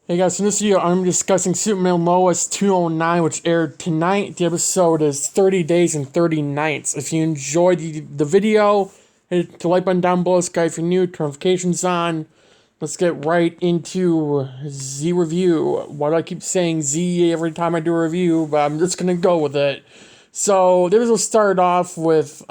Hey guys, in this video I'm discussing Superman Lois 209, which aired tonight. The episode is 30 Days and 30 Nights. If you enjoyed the video, hit the like button down below. Subscribe if you're new, turn notifications on. Let's get right into Z review. Why do I keep saying Z every time I do a review? But I'm just gonna go with it. So this will start off with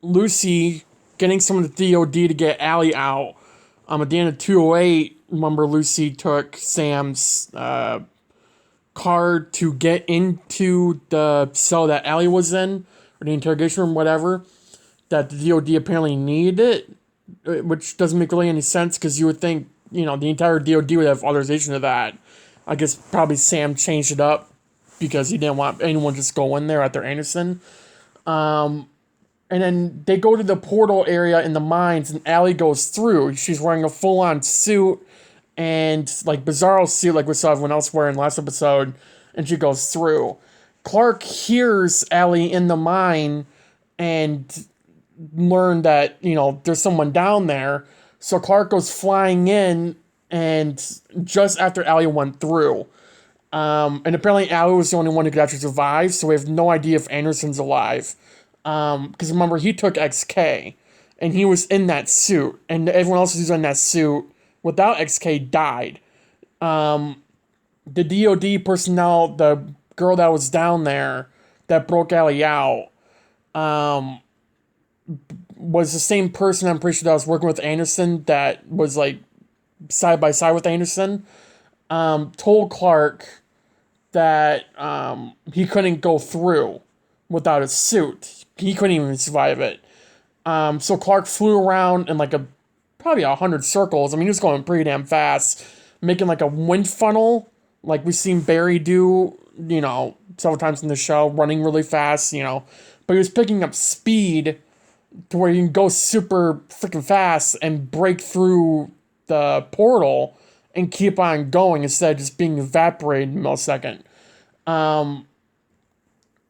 Lucy getting some of the DOD to get Allie out. At the end of 208, remember Lucy took Sam's card to get into the cell that Allie was in, or the interrogation room, whatever, that the DOD apparently needed it, which doesn't make really any sense because you would think, the entire DOD would have authorization of that. I guess probably Sam changed it up because he didn't want anyone just go in there after Anderson. And then they go to the portal area in the mines, and Allie goes through. She's wearing a full-on suit and, Bizarro suit, like we saw everyone else wearing last episode, and she goes through. Clark hears Allie in the mine and learned that, there's someone down there. So Clark goes flying in, and just after Allie went through. And apparently Allie was the only one who could actually survive, so we have no idea if Anderson's alive. Because remember, he took XK, and he was in that suit, and everyone else who's in that suit without XK died. The DOD personnel, the girl that was down there that broke Allie out, was the same person, I'm pretty sure, that was working with Anderson, that was, side by side with Anderson, told Clark that, he couldn't go through without a suit. He couldn't even survive it. So Clark flew around in probably 100 circles. I mean, he was going pretty damn fast, making a wind funnel, like we've seen Barry do, several times in the show, running really fast, But he was picking up speed to where you can go super freaking fast and break through the portal and keep on going instead of just being evaporated in a millisecond.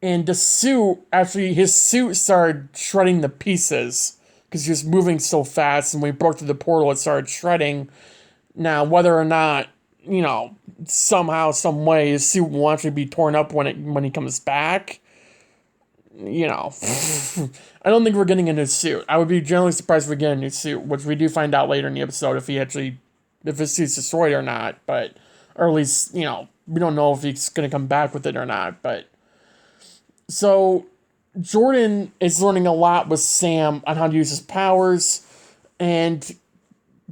And the suit, actually, his suit started shredding to pieces because he was moving so fast, and when he broke through the portal, it started shredding. Now, whether or not, somehow, some way, his suit will actually be torn up when he comes back, I don't think we're getting a new suit. I would be generally surprised if we get a new suit, which we do find out later in the episode if his suit's destroyed or not, or at least, we don't know if he's going to come back with it or not, but. So, Jordan is learning a lot with Sam on how to use his powers, and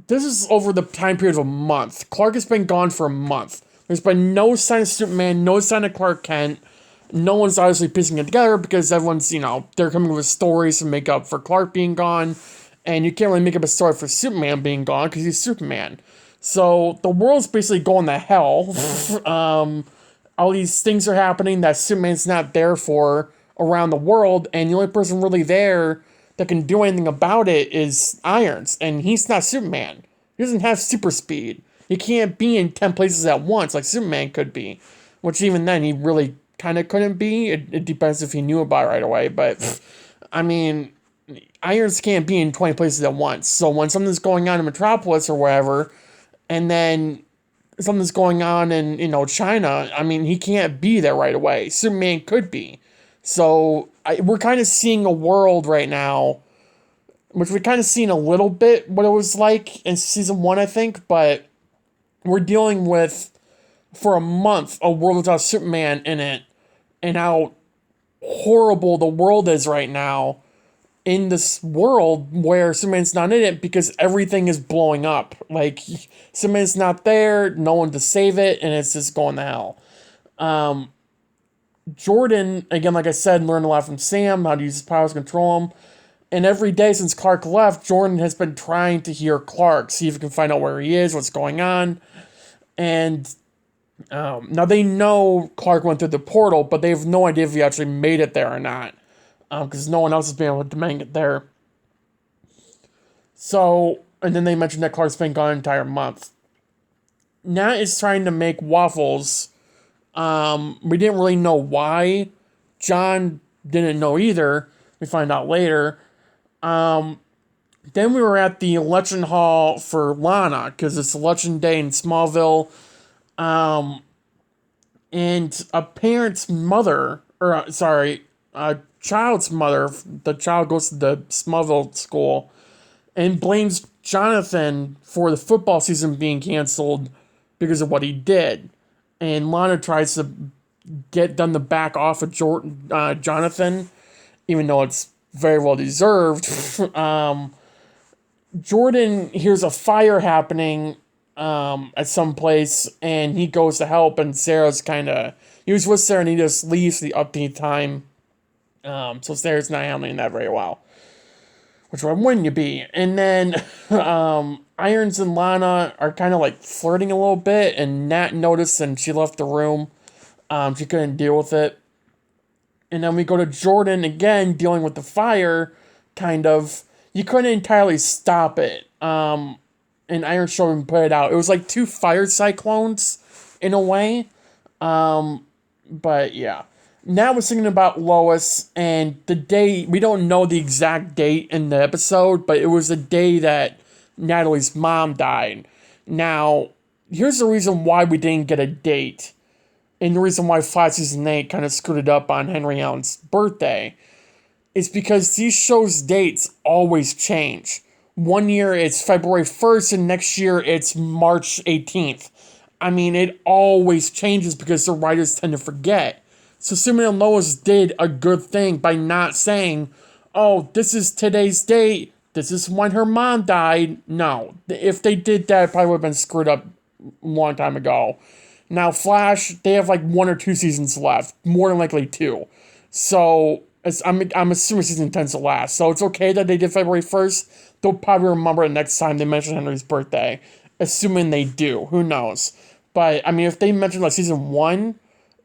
this is over the time period of a month. Clark has been gone for a month. There's been no sign of Superman, no sign of Clark Kent. No one's obviously piecing it together because everyone's, they're coming up with stories to make up for Clark being gone, and you can't really make up a story for Superman being gone because he's Superman. So, the world's basically going to hell. All these things are happening that Superman's not there for around the world, and the only person really there that can do anything about it is Irons, and he's not Superman. He doesn't have super speed. He can't be in 10 places at once like Superman could be, which even then he really kind of couldn't be. It depends if he knew about it right away, but I mean, Irons can't be in 20 places at once. So when something's going on in Metropolis or wherever, and then something's going on in, China, I mean, he can't be there right away. Superman could be. So, we're kind of seeing a world right now, which we kind of seen a little bit what it was like in season 1, I think, but we're dealing with, for a month, a world without Superman in it, and how horrible the world is right now in this world where Superman's not in it because everything is blowing up. Superman's not there, no one to save it, and it's just going to hell. Jordan, again, like I said, learned a lot from Sam, how to use his powers to control him. And every day since Clark left, Jordan has been trying to hear Clark, see if he can find out where he is, what's going on. And now they know Clark went through the portal, but they have no idea if he actually made it there or not. Because no one else has been able to make it there. So, and then they mentioned that Clark's been gone an entire month. Nat is trying to make waffles. We didn't really know why. John didn't know either. We find out later. Then we were at the election hall for Lana, because it's election day in Smallville. Um, and a parent's mother, or sorry, a child's mother, the child goes to the Smallville school and blames Jonathan for the football season being canceled because of what he did. And Lana tries to get them to back off of Jonathan, even though it's very well deserved. Jordan hears a fire happening at some place, and he goes to help, and Sarah's he was with Sarah, and he just leaves the update time. So Sarah's not handling that very well. Which one wouldn't you be? And then Irons and Lana are kind of like flirting a little bit, and Nat noticed, and she left the room. She couldn't deal with it. And then we go to Jordan again, dealing with the fire, kind of. You couldn't entirely stop it. And Iron showed him put it out. It was like two fire cyclones, in a way. But yeah. Now we're thinking about Lois, and the day, we don't know the exact date in the episode, but it was the day that Natalie's mom died. Now, here's the reason why we didn't get a date, and the reason why Flash Season 8 kind of screwed it up on Henry Allen's birthday, is because these shows' dates always change. One year it's February 1st, and next year it's March 18th. I mean, it always changes because the writers tend to forget. So Superman and Lois did a good thing by not saying, oh, this is today's date, this is when her mom died. No. If they did that, it probably would have been screwed up a long time ago. Now, Flash, they have like 1 or 2 seasons left. More than likely 2. So, I'm assuming season 10's the last. So it's okay that they did February 1st. They'll probably remember it next time they mention Henry's birthday. Assuming they do. Who knows? But, I mean, if they mentioned like season 1...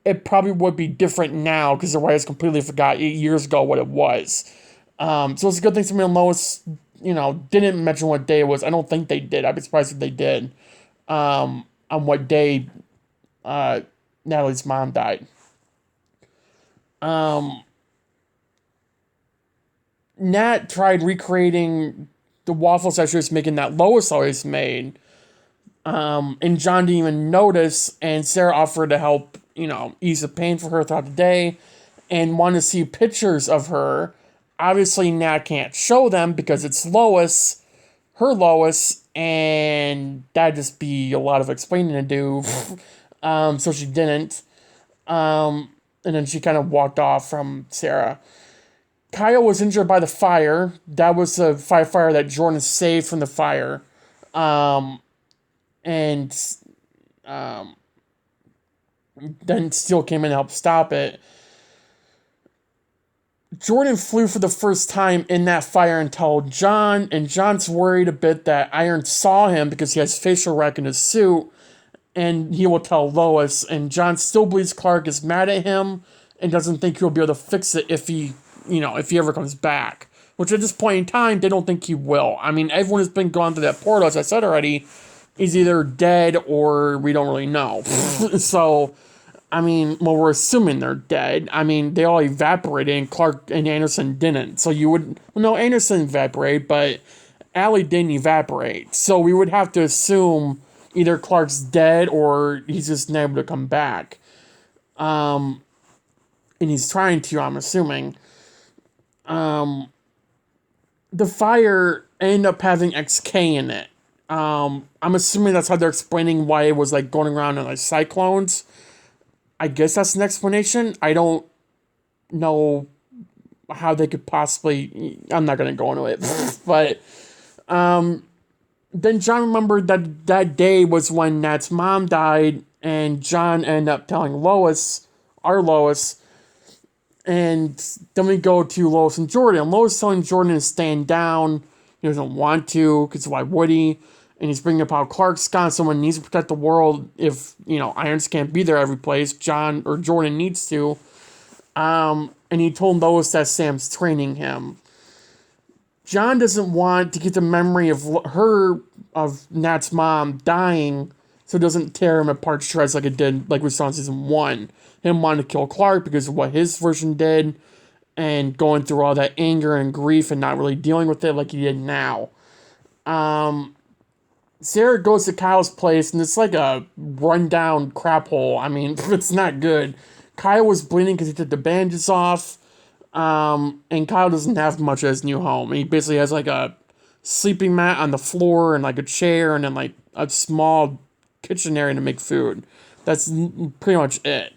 it probably would be different now because the writers completely forgot 8 years ago what it was. So it's a good thing Superman and Lois, didn't mention what day it was. I don't think they did. I'd be surprised if they did. On what day Natalie's mom died. Nat tried recreating the waffles that she was making that Lois always made. And John didn't even notice, and Sarah offered to help, ease the pain for her throughout the day, and wanted to see pictures of her. Obviously, Nat can't show them because it's Lois, her Lois, and that'd just be a lot of explaining to do. So she didn't. And then she kind of walked off from Sarah. Kyle was injured by the fire. That was the firefighter that Jordan saved from the fire. And then Steel came in to help stop it. Jordan flew for the first time in that fire and told John, and John's worried a bit that Iron saw him because he has facial rec in his suit, and he will tell Lois, and John still believes Clark is mad at him and doesn't think he'll be able to fix it if he ever comes back. Which at this point in time, they don't think he will. I mean, everyone has been gone through that portal, as I said already, is either dead or we don't really know. So, I mean, well, we're assuming they're dead. I mean, they all evaporated and Clark and Anderson didn't. So you would, Anderson evaporated, but Allie didn't evaporate. So we would have to assume either Clark's dead or he's just not able to come back. And he's trying to, I'm assuming. The fire ended up having XK in it. I'm assuming that's how they're explaining why it was like going around in like cyclones. I guess that's an explanation. I don't know how they could possibly. I'm not gonna go into it, but then John remembered that day was when Nat's mom died, and John ended up telling Lois, our Lois, and then we go to Lois and Jordan. Lois telling Jordan to stand down. He doesn't want to, because why would he? And he's bringing up how Clark's gone, someone needs to protect the world. If, Irons can't be there every place, John or Jordan needs to. And he told Lois that Sam's training him. John doesn't want to get the memory of Nat's mom dying, so it doesn't tear him apart to shreds like it did, like we saw in season 1. Him wanting to kill Clark because of what his version did, and going through all that anger and grief and not really dealing with it like he did now. Sarah goes to Kyle's place, and it's like a rundown crap hole. I mean, it's not good. Kyle was bleeding because he took the bandages off, and Kyle doesn't have much at his new home. He basically has like a sleeping mat on the floor and like a chair and then like a small kitchen area to make food. That's pretty much it.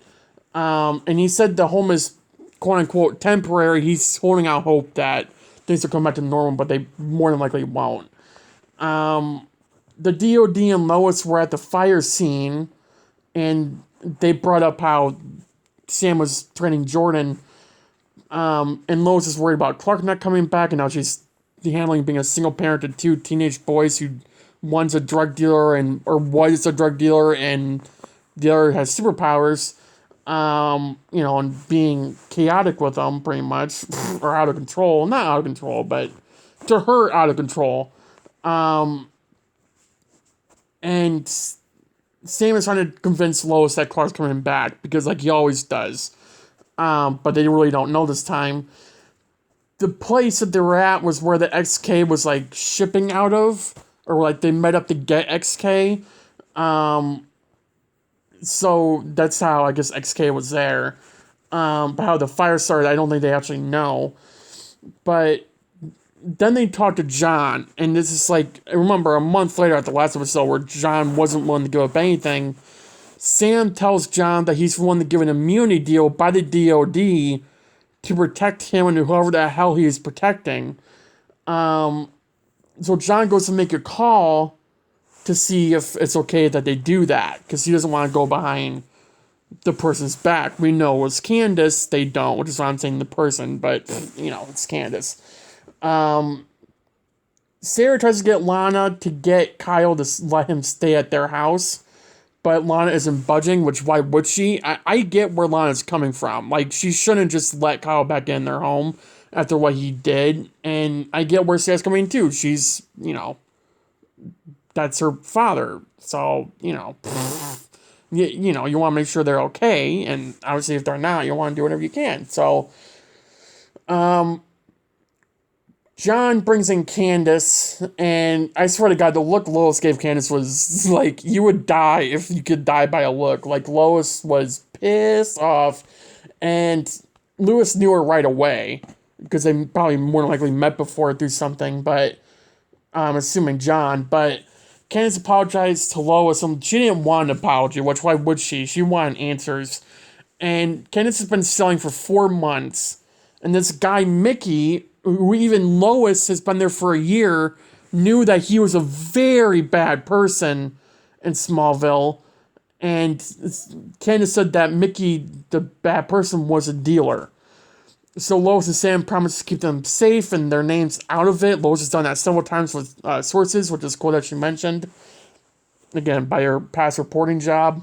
And he said the home is quote unquote temporary. He's holding out hope that things will come back to normal, but they more than likely won't. The DOD and Lois were at the fire scene, and they brought up how Sam was training Jordan, and Lois is worried about Clark not coming back, and now she's handling being a single parent to two teenage boys who one's a drug dealer or was a drug dealer, and the other has superpowers, and being chaotic with them, pretty much, or out of control. Not out of control, but to her, out of control. And Sam is trying to convince Lois that Clark's coming back, because like he always does. But they really don't know this time. The place that they were at was where the XK was like shipping out of, or like they met up to get XK. So that's how I guess XK was there. But how the fire started, I don't think they actually know. But then they talked to John, and this is like, remember, a month later at the last episode where John wasn't willing to give up anything, Sam tells John that he's willing to give an immunity deal by the DOD to protect him and whoever the hell he is protecting. So John goes to make a call to see if it's okay that they do that, because he doesn't want to go behind the person's back. We know it was Candace, they don't, which is why I'm saying the person, but, it's Candace. Sarah tries to get Lana to get Kyle to let him stay at their house, but Lana isn't budging, which why would she? I get where Lana's coming from. Like, she shouldn't just let Kyle back in their home after what he did, and I get where Sarah's coming too. She's, that's her father, so, you want to make sure they're okay, and obviously if they're not, you want to do whatever you can. So, John brings in Candace, and I swear to God, the look Lois gave Candace was like, you would die if you could die by a look. Like, Lois was pissed off, and Lewis knew her right away, because they probably more than likely met before through something, but I'm assuming John, but Candace apologized to Lois, and she didn't want an apology, which why would she? She wanted answers. And Candace has been selling for 4 months, and this guy, Mickey, who even Lois has been there for a year, knew that he was a very bad person in Smallville, and Candace said that Mickey, the bad person, was a dealer. So Lois and Sam promised to keep them safe and their names out of it. Lois has done that several times with sources, which is cool that she mentioned. Again, by her past reporting job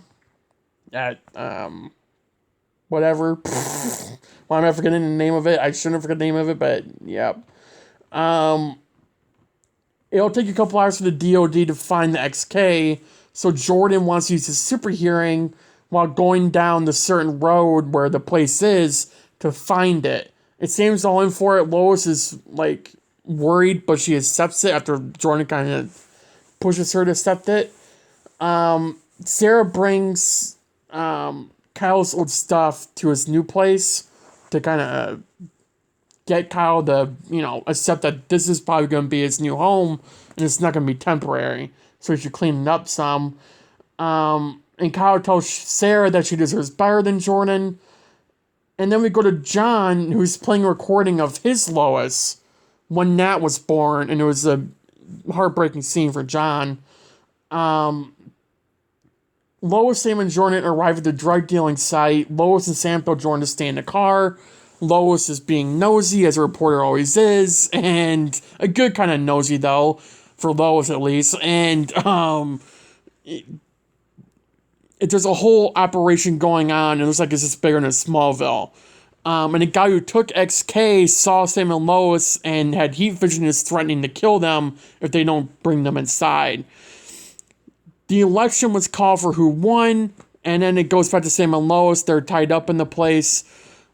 at, whatever. Why am I forgetting the name of it? I shouldn't have forgotten the name of it, but, yeah. It'll take a couple hours for the DOD to find the XK, so Jordan wants to use his super hearing while going down the certain road where the place is to find it. It seems all in for it. Lois is, like, worried, but she accepts it after Jordan kind of pushes her to accept it. Sarah brings Kyle's old stuff to his new place to kind of get Kyle to, accept that this is probably going to be his new home, and it's not going to be temporary, so he should clean it up some. And Kyle tells Sarah that she deserves better than Jordan. And then we go to John, who's playing a recording of his Lois when Nat was born, and it was a heartbreaking scene for John. Lois, Sam, and Jordan arrive at the drug dealing site. Lois and Sam tell Jordan to stay in the car. Lois is being nosy, as a reporter always is, and a good kind of nosy, though, for Lois at least. And there's a whole operation going on. It looks like it's just bigger than Smallville. And the guy who took XK saw Sam and Lois and had heat vision, is threatening to kill them if they don't bring them inside. The election was called for who won, and then it goes back to Sam and Lois. They're tied up in the place.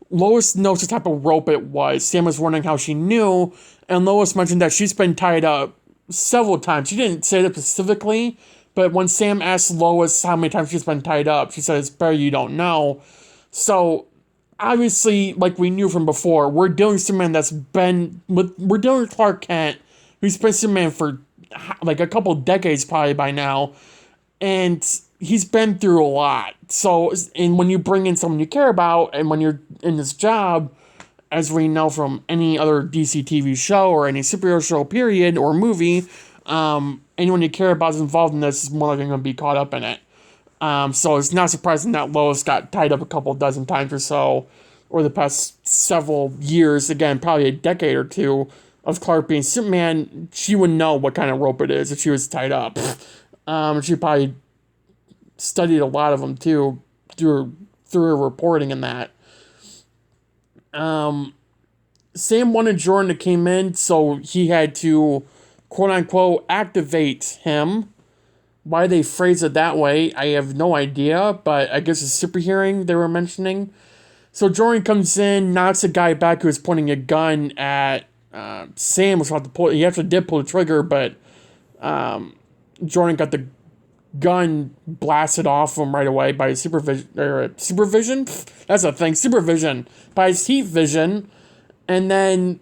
Lois knows the type of rope it was. Sam was wondering how she knew, and Lois mentioned that she's been tied up several times. She didn't say that specifically, but when Sam asked Lois how many times she's been tied up, she said, it's better you don't know. So, obviously, like we knew from before, we're dealing with Superman we're dealing with Clark Kent, who's been Superman for like a couple decades probably by now, and he's been through a lot. So, and when you bring in someone you care about, and when you're in this job, as we know from any other DC TV show or any superhero show, period, or movie, anyone you care about is involved in this is more likely going to be caught up in it. So it's not surprising that Lois got tied up a couple dozen times or so, or the past several years, again, probably a decade or two, of Clark being Superman. She would know what kind of rope it is if she was tied up. She probably studied a lot of them too through her reporting and that. Sam wanted Jordan to come in, so he had to quote unquote activate him. Why they phrase it that way, I have no idea, but I guess it's super hearing they were mentioning. So Jordan comes in, knocks a guy back who was pointing a gun at Sam. Was about to pull. He actually did pull the trigger, but Jordan got the gun blasted off him right away by his supervision. That's a thing. Supervision by his heat vision, and then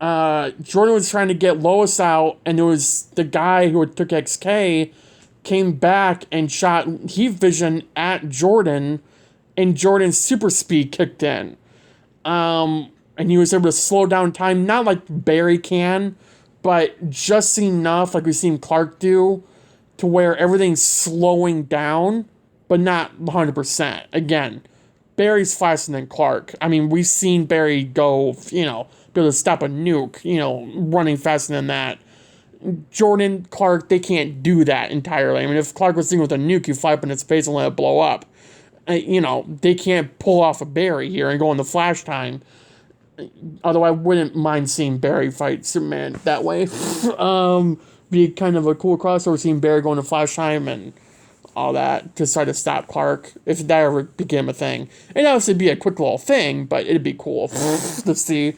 Jordan was trying to get Lois out, and it was the guy who took XK came back and shot heat vision at Jordan, and Jordan's super speed kicked in. And he was able to slow down time, not like Barry can, but just enough, like we've seen Clark do, to where everything's slowing down, but not 100%. Again, Barry's faster than Clark. I mean, we've seen Barry go, be able to stop a nuke, running faster than that. Jordan, Clark, they can't do that entirely. I mean, if Clark was dealing with a nuke, you fly up in its face and let it blow up. They can't pull off a Barry here and go in the flash time. Although I wouldn't mind seeing Barry fight Superman that way. Be kind of a cool crossover, seeing Barry going to flash time and all that to try to stop Clark, if that ever became a thing. It'd obviously be a quick little thing, but it'd be cool to see.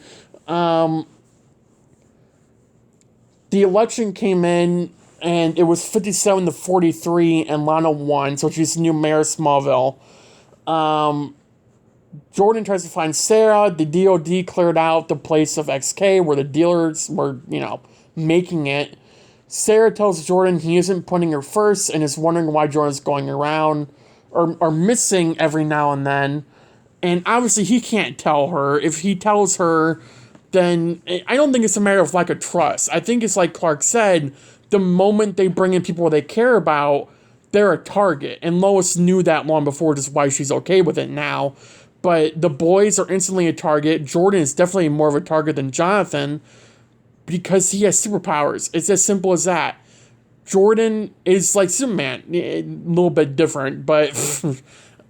The election came in, and it was 57-43, and Lana won, so she's the new mayor of Smallville. Jordan tries to find Sarah. The DOD cleared out the place of XK where the dealers were, making it. Sarah tells Jordan he isn't putting her first and is wondering why Jordan's going around or missing every now and then. And obviously he can't tell her. If he tells her, then I don't think it's a matter of lack of trust. I think it's like Clark said, the moment they bring in people they care about, they're a target. And Lois knew that long before, just why she's okay with it now. But the boys are instantly a target. Jordan is definitely more of a target than Jonathan because he has superpowers. It's as simple as that. Jordan is like Superman, a little bit different, but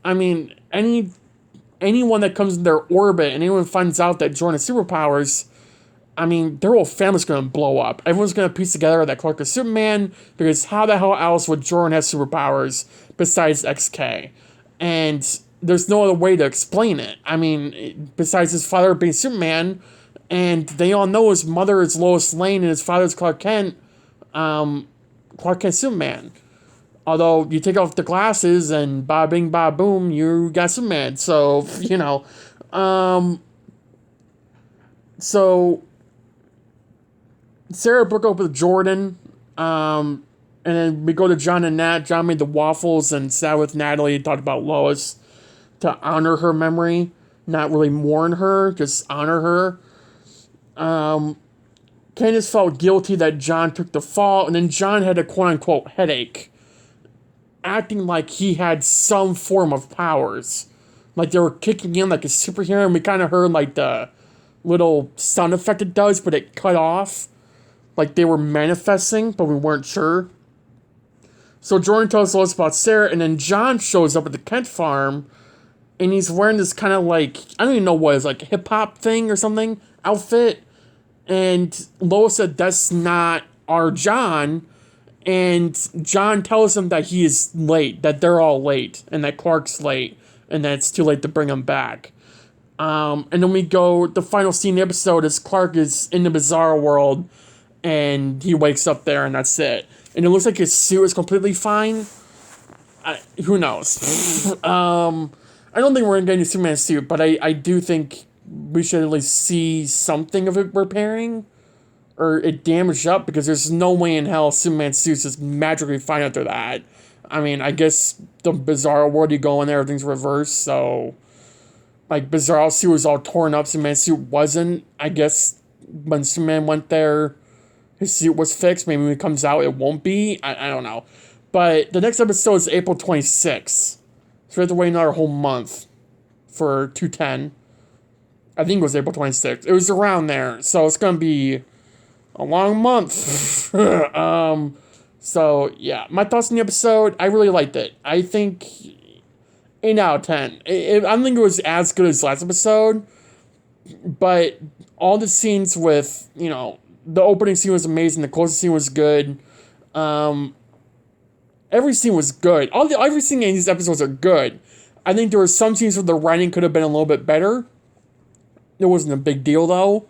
I mean, anyone that comes in their orbit and anyone finds out that Jordan has superpowers, I mean, their whole family's going to blow up. Everyone's going to piece together that Clark is Superman, because how the hell else would Jordan have superpowers besides XK? And there's no other way to explain it. I mean, besides his father being Superman, and they all know his mother is Lois Lane and his father's Clark Kent, Clark Kent Superman. Although, you take off the glasses and ba bing ba boom, you got Superman. So, so Sarah broke up with Jordan, and then we go to John and Nat. John made the waffles and sat with Natalie and talked about Lois to honor her memory, not really mourn her, just honor her. Candace felt guilty that John took the fall, and then John had a quote-unquote headache, acting like he had some form of powers. Like they were kicking in like a superhero, and we kind of heard like the little sound effect it does, but it cut off. Like they were manifesting, but we weren't sure. So Jordan tells us about Sarah, and then John shows up at the Kent farm, and he's wearing this kind of like, I don't even know what it is, like hip-hop thing or something, outfit. And Lois said, that's not our John. And John tells him that he is late, that they're all late, and that Clark's late, and that it's too late to bring him back. And then we go, the final scene of the episode is Clark is in the bizarre world, and he wakes up there, and that's it. And it looks like his suit is completely fine. Who knows? I don't think we're going to get a new Superman suit, but I do think we should at least see something of it repairing, or it damaged up, because there's no way in hell Superman suits is magically fine after that. I mean, I guess the bizarre world you go in there, everything's reversed, so... Like, Bizarro suit was all torn up, Superman's suit wasn't. I guess when Superman went there, his suit was fixed. Maybe when it comes out, it won't be. I don't know. But the next episode is April 26th. So we have to wait another whole month for 210. I think it was April 26th. It was around there. So it's going to be a long month. So, yeah. My thoughts on the episode, I really liked it. I think... 8 out of 10. I don't think it was as good as last episode, but all the scenes with, the opening scene was amazing, the closing scene was good, every scene was good. Every scene in these episodes are good. I think there were some scenes where the writing could have been a little bit better. It wasn't a big deal, though.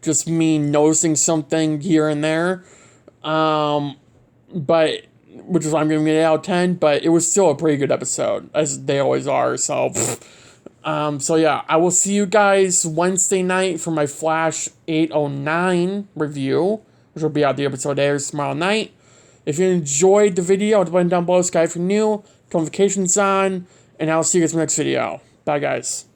Just me noticing something here and there. But... which is why I'm giving it an 8 out of 10, but it was still a pretty good episode, as they always are, so... so yeah, I will see you guys Wednesday night for my Flash 809 review, which will be out the episode airs tomorrow night. If you enjoyed the video, hit the button down below, subscribe if you're new, notifications on, and I'll see you guys in the next video. Bye, guys.